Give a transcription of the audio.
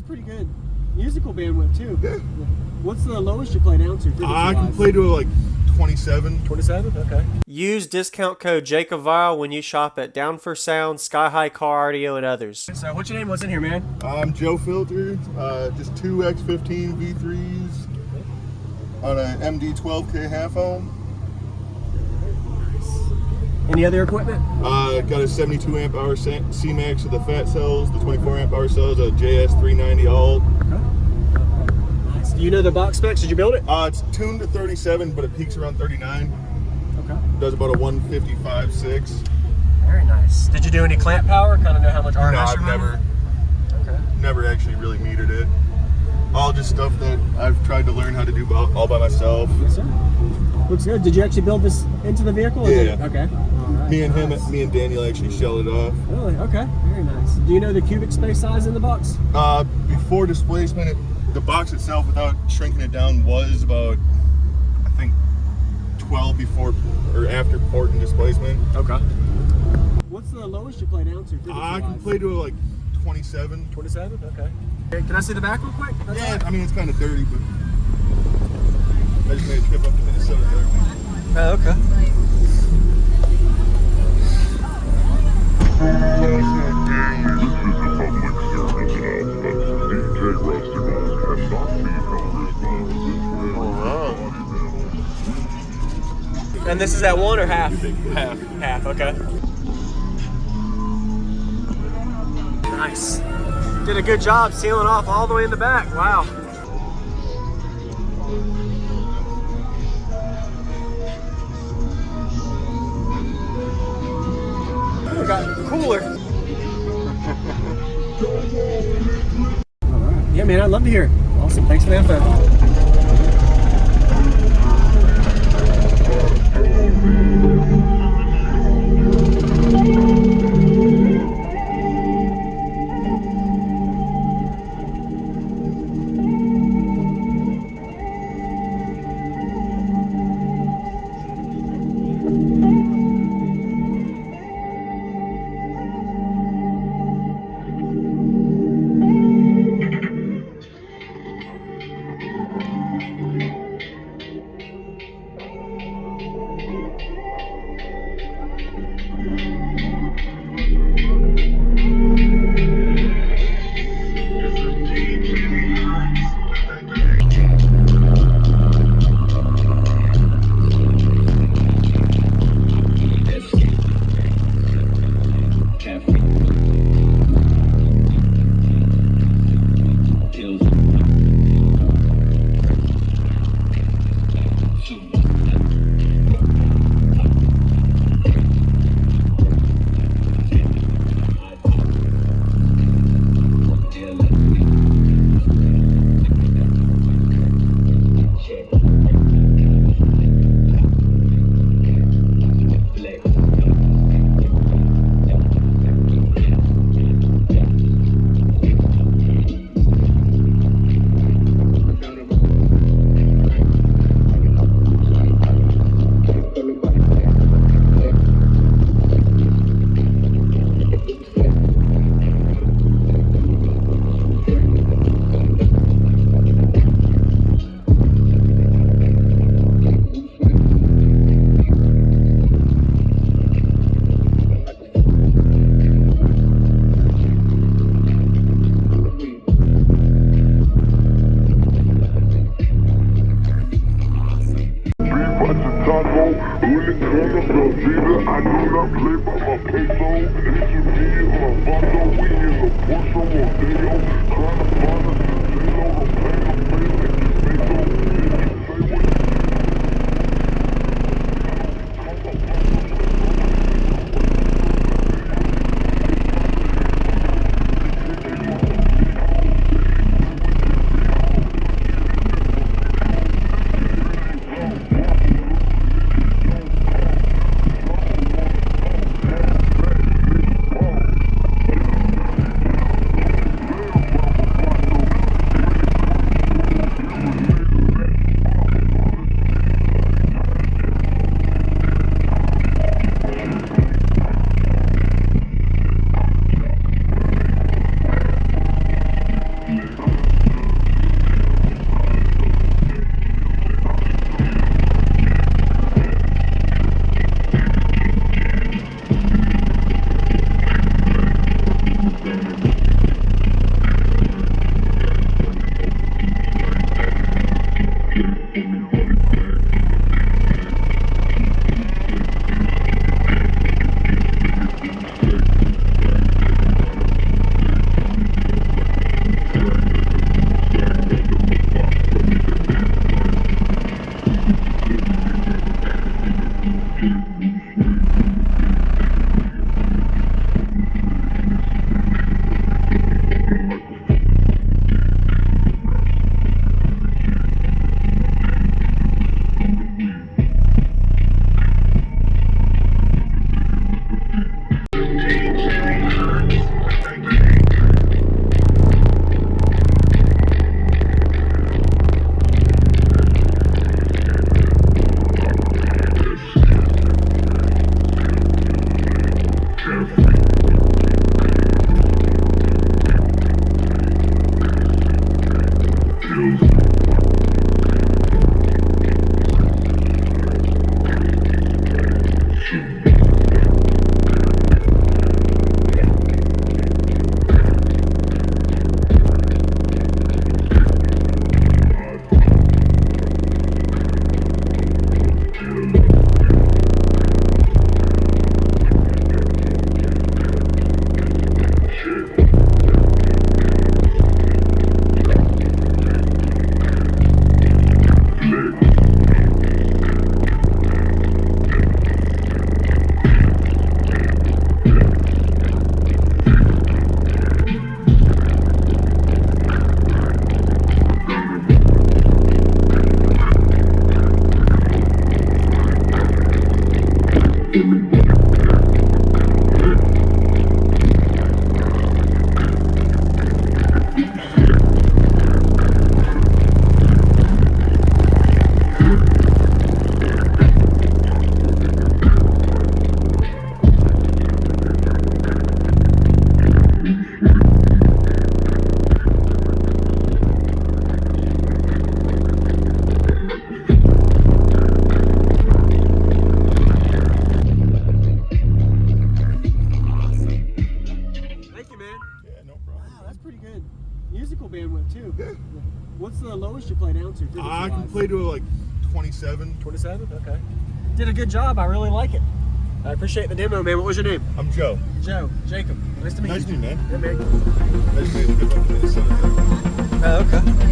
pretty good musical bandwidth too. Yeah. What's the lowest you play down to? I can play to like 27. 27? Okay. Use discount code JacobViral when you shop at Down for Sound, SkyHigh Car Audio, and others. So what's your name? What's in here, man? I'm Joe Filter. Just two X15 V3s on a MD12K half ohm. Any other equipment? Got a 72 amp hour C-Max with the fat cells, the 24 amp hour cells, a JS390 alt. Okay. Nice. Do you know the box specs? Did you build it? It's tuned to 37, but it peaks around 39. Okay. Does about a 155.6. Very nice. Did you do any clamp power? Kind of know how much RMS No, I've never actually really metered it. All just stuff that I've tried to learn how to do all by myself. Yes, sir. Looks good. Did you actually build this into the vehicle? Yeah. Okay. All right. Me and Daniel actually shelled it off. Really? Okay. Very nice. Do you know the cubic space size in the box? Before displacement, the box itself, without shrinking it down, was about, I think, 12 before or after port and displacement. Okay. What's the lowest you play down to? I can play to like 27. 27? Okay. Can I see the back real quick? That's yeah, right. I mean, it's kind of dirty, but I just made a trip up to Minnesota the other week. Oh, okay. And this is at one or half? Half. Half, okay. Nice. Did a good job sealing off all the way in the back. Wow. We got cooler. All right. Yeah, man, I'd love to hear it. Awesome. Thanks for the info. good. Musical bandwidth too. What's the lowest you play down to? I can play to like 27. 27? Okay. Did a good job. I really like it. I appreciate the demo, man. What was your name? I'm Joe. Joe. Jacob. Nice to meet you. Nice to meet you, man. Yeah, man. Nice to meet you. Good luck in Minnesota. Oh, okay.